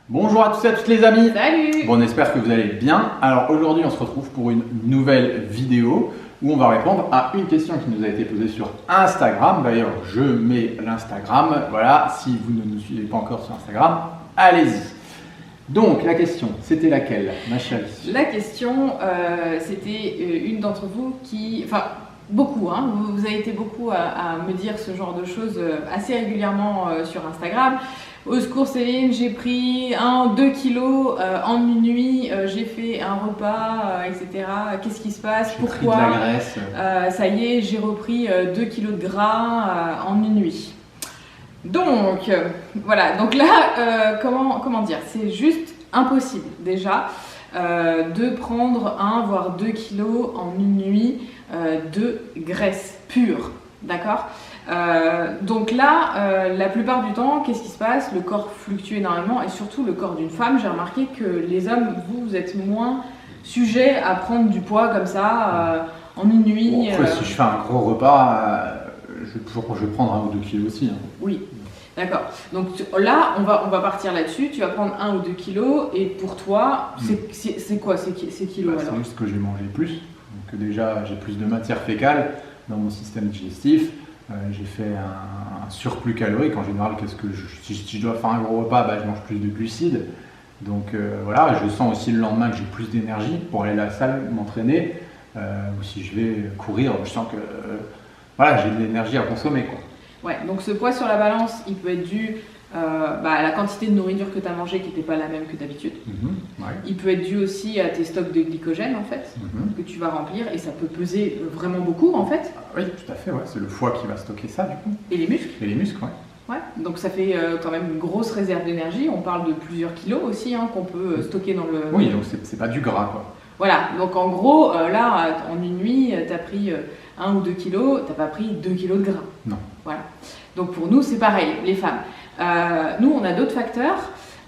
Bonjour à tous et à toutes les amis. Salut. Bon, on espère que vous allez bien. Alors aujourd'hui, on se retrouve pour une nouvelle vidéo où on va répondre à une question qui nous a été posée sur Instagram. D'ailleurs, je mets l'Instagram. Voilà, si vous ne nous suivez pas encore sur Instagram, allez-y. Donc, la question, c'était laquelle, ma chérie? La question, c'était une d'entre vous qui... Enfin, beaucoup, hein, vous avez été beaucoup à me dire ce genre de choses assez régulièrement sur Instagram. Au secours Céline, j'ai pris 1-2 kilos en une nuit, j'ai fait un repas, etc. Qu'est-ce qui se passe? Pourquoi? Pris de la graisse. Ça y est, j'ai repris 2 kilos de gras en une nuit. Donc, voilà. Donc là, comment dire? C'est juste impossible déjà de prendre 1 voire 2 kilos en une nuit de graisse pure. D'accord? Donc là, la plupart du temps, qu'est-ce qui se passe? Le corps fluctue énormément et surtout le corps d'une femme. J'ai remarqué que les hommes, vous êtes moins sujets à prendre du poids comme ça en une nuit. Bon, après, si je fais un gros repas, je vais prendre 1 ou 2 kilos aussi. Hein. Oui, d'accord. Donc là, on va partir là-dessus. Tu vas prendre 1 ou 2 kilos et pour toi, c'est quoi ces kilos alors? C'est juste que j'ai mangé plus. Donc déjà, j'ai plus de matière fécale dans mon système digestif. J'ai fait un surplus calorique. En général, si je dois faire un gros repas, je mange plus de glucides. Donc voilà, je sens aussi le lendemain que j'ai plus d'énergie pour aller à la salle, m'entraîner. Ou si je vais courir, je sens que voilà, j'ai de l'énergie à consommer, quoi. Ouais, donc ce poids sur la balance, il peut être dû à la quantité de nourriture que tu as mangé qui n'était pas la même que d'habitude. Ouais. Il peut être dû aussi à tes stocks de glycogène en fait, que tu vas remplir et ça peut peser vraiment beaucoup en fait. Oui, tout à fait, ouais. C'est le foie qui va stocker ça du coup. Et les muscles. Et les muscles, ouais. Ouais, donc ça fait quand même une grosse réserve d'énergie. On parle de plusieurs kilos aussi hein, qu'on peut stocker dans le... Oui, donc c'est pas du gras, quoi. Voilà, donc en gros, là, en une nuit, tu as pris 1 ou 2 kilos, tu n'as pas pris 2 kilos de gras. Non. Voilà. Donc pour nous, c'est pareil, les femmes. Nous, on a d'autres facteurs.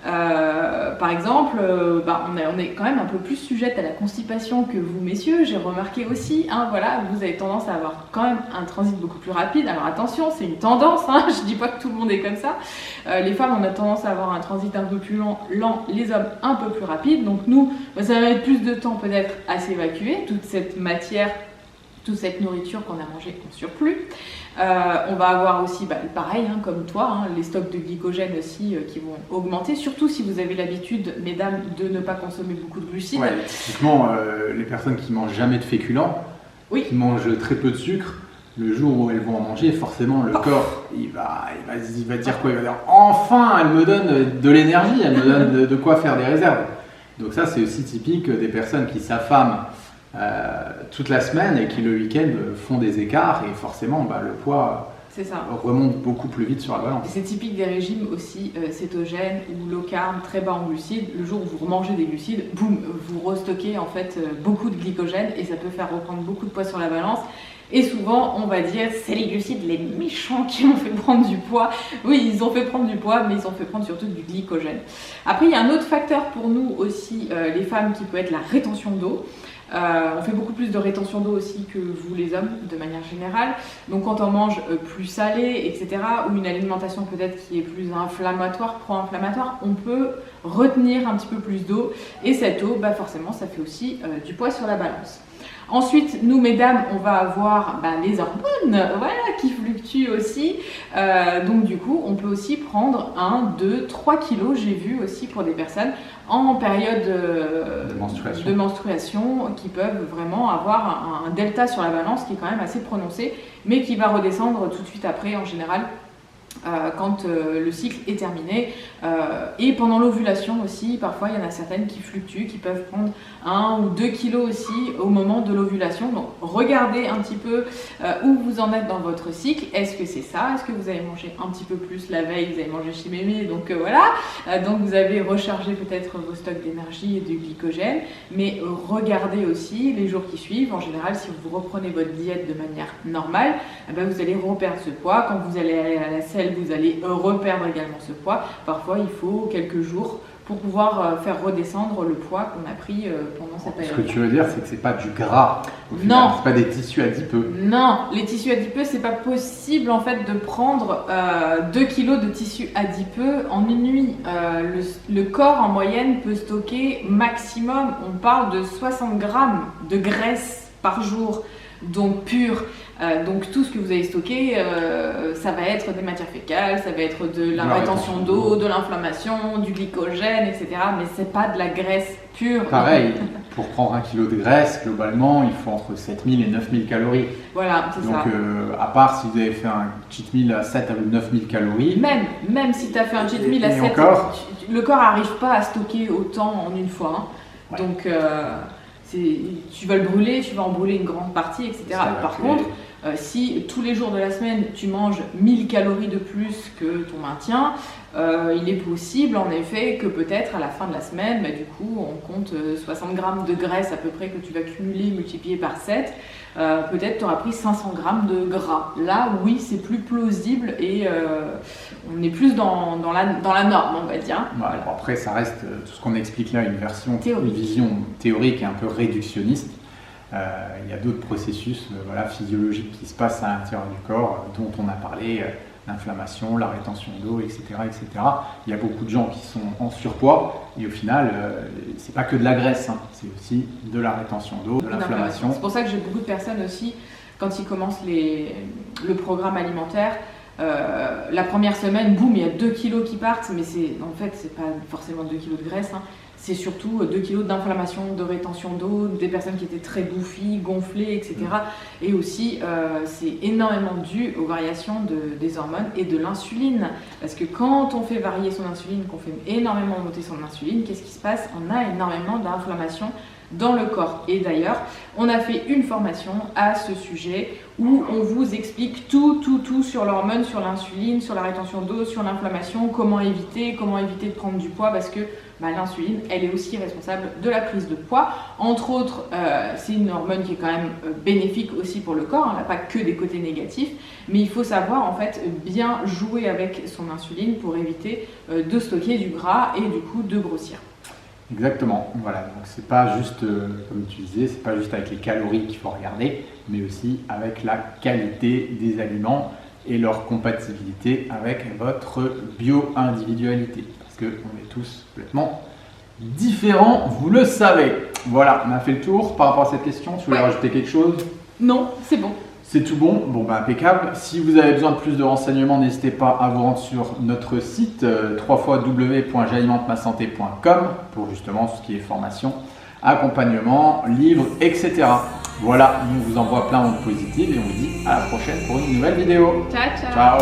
Par exemple, on est quand même un peu plus sujette à la constipation que vous, messieurs. J'ai remarqué aussi, hein, voilà, vous avez tendance à avoir quand même un transit beaucoup plus rapide. Alors attention, c'est une tendance, hein, je dis pas que tout le monde est comme ça. Les femmes, on a tendance à avoir un transit un peu plus lent, les hommes un peu plus rapide. Donc nous, ça va mettre plus de temps peut-être à s'évacuer, toute cette matière, toute cette nourriture qu'on a mangée en surplus. On va avoir aussi, pareil, hein, comme toi, hein, les stocks de glycogène aussi qui vont augmenter, surtout si vous avez l'habitude, mesdames, de ne pas consommer beaucoup de glucides. Ouais, typiquement, les personnes qui mangent jamais de féculents, qui mangent très peu de sucre, le jour où elles vont en manger, forcément, le corps, il va dire quoi? Il va dire « Enfin, elle me donne de l'énergie, elle me donne de quoi faire des réserves ». Donc ça, c'est aussi typique des personnes qui s'affament toute la semaine et qui le week-end font des écarts et forcément le poids remonte beaucoup plus vite sur la balance. C'est typique des régimes aussi cétogènes ou low carb, très bas en glucides. Le jour où vous remangez des glucides, boum, vous restockez en fait beaucoup de glycogène et ça peut faire reprendre beaucoup de poids sur la balance. Et souvent, on va dire, c'est les glucides, les méchants qui ont fait prendre du poids. Oui, ils ont fait prendre du poids, mais ils ont fait prendre surtout du glycogène. Après, il y a un autre facteur pour nous aussi, les femmes, qui peut être la rétention d'eau. On fait beaucoup plus de rétention d'eau aussi que vous les hommes de manière générale. Donc quand on mange plus salé, etc., ou une alimentation peut-être qui est plus inflammatoire, pro-inflammatoire, on peut retenir un petit peu plus d'eau. Et cette eau, forcément, ça fait aussi du poids sur la balance. Ensuite, nous, mesdames, on va avoir les hormones qui fluctuent aussi. Donc du coup, on peut aussi prendre 1, 2, 3 kilos, j'ai vu aussi pour des personnes en période de menstruation qui peuvent vraiment avoir un delta sur la balance qui est quand même assez prononcé, mais qui va redescendre tout de suite après en général. Quand le cycle est terminé et pendant l'ovulation aussi, parfois il y en a certaines qui fluctuent, qui peuvent prendre 1 ou 2 kilos aussi au moment de l'ovulation. Donc regardez un petit peu où vous en êtes dans votre cycle. Est-ce que c'est ça? Est-ce que vous avez mangé un petit peu plus la veille? Vous avez mangé chez mémé, donc voilà. Donc vous avez rechargé peut-être vos stocks d'énergie et de glycogène, mais regardez aussi les jours qui suivent. En général, si vous reprenez votre diète de manière normale, vous allez reperdre ce poids. Quand vous allez aller à la selle lequel vous allez reperdre également ce poids. Parfois, il faut quelques jours pour pouvoir faire redescendre le poids qu'on a pris pendant cette période. Ce que tu veux dire, c'est que c'est pas du gras. Non. C'est pas des tissus adipeux. Non, les tissus adipeux, c'est pas possible en fait de prendre 2 kg de tissus adipeux en une nuit. Le corps en moyenne peut stocker maximum, on parle de 60 grammes de graisse par jour, donc pure. Donc tout ce que vous avez stocké, ça va être des matières fécales, ça va être de la rétention d'eau, de l'inflammation, du glycogène, etc. Mais c'est pas de la graisse pure. Pareil, pour prendre 1 kg de graisse, globalement, il faut entre 7000 et 9000 calories. Voilà, c'est ça. Donc à part si vous avez fait un cheat meal à 7 ou 9000 calories. Même si tu as fait un cheat meal à 7, le corps n'arrive pas à stocker autant en une fois. Hein. Ouais. Donc tu vas le brûler, tu vas en brûler une grande partie, etc. Par contre, si tous les jours de la semaine tu manges 1000 calories de plus que ton maintien, il est possible en effet que peut-être à la fin de la semaine, du coup on compte 60 grammes de graisse à peu près que tu vas cumuler, multiplier par 7, peut-être tu auras pris 500 grammes de gras. Là oui, c'est plus plausible et on est plus dans la norme, on va dire. Ouais, voilà. Bon, après ça reste tout ce qu'on explique là, une vision théorique et un peu réductionniste. Il y a d'autres processus physiologiques qui se passent à l'intérieur du corps, dont on a parlé, l'inflammation, la rétention d'eau, etc., etc. Il y a beaucoup de gens qui sont en surpoids et au final, c'est pas que de la graisse, hein, c'est aussi de la rétention d'eau, de l'inflammation. C'est pour ça que j'ai beaucoup de personnes aussi, quand ils commencent le programme alimentaire, la première semaine, boum, il y a 2 kilos qui partent, mais en fait, c'est pas forcément 2 kilos de graisse, hein. C'est surtout 2 kilos d'inflammation, de rétention d'eau, des personnes qui étaient très bouffies, gonflées, etc. Et aussi, c'est énormément dû aux variations des hormones et de l'insuline. Parce que quand on fait varier son insuline, qu'on fait énormément monter son insuline, qu'est-ce qui se passe? On a énormément d'inflammation dans le corps. Et d'ailleurs, on a fait une formation à ce sujet où on vous explique tout sur l'hormone, sur l'insuline, sur la rétention d'eau, sur l'inflammation, comment éviter de prendre du poids parce que l'insuline, elle est aussi responsable de la prise de poids. Entre autres, c'est une hormone qui est quand même bénéfique aussi pour le corps, elle n'a pas que des côtés négatifs, mais il faut savoir en fait bien jouer avec son insuline pour éviter de stocker du gras et du coup de grossir. Exactement, voilà, donc c'est pas juste, comme tu disais, c'est pas juste avec les calories qu'il faut regarder, mais aussi avec la qualité des aliments et leur compatibilité avec votre bio-individualité, parce qu'on est tous complètement différents, vous le savez. Voilà, on a fait le tour par rapport à cette question, tu voulais rajouter quelque chose? Non, c'est bon. C'est tout bon? Bon, impeccable. Si vous avez besoin de plus de renseignements, n'hésitez pas à vous rendre sur notre site www.j'alimentemassanté.com pour justement tout ce qui est formation, accompagnement, livres, etc. Voilà, on vous envoie plein de positifs et on vous dit à la prochaine pour une nouvelle vidéo. Ciao, ciao. Ciao.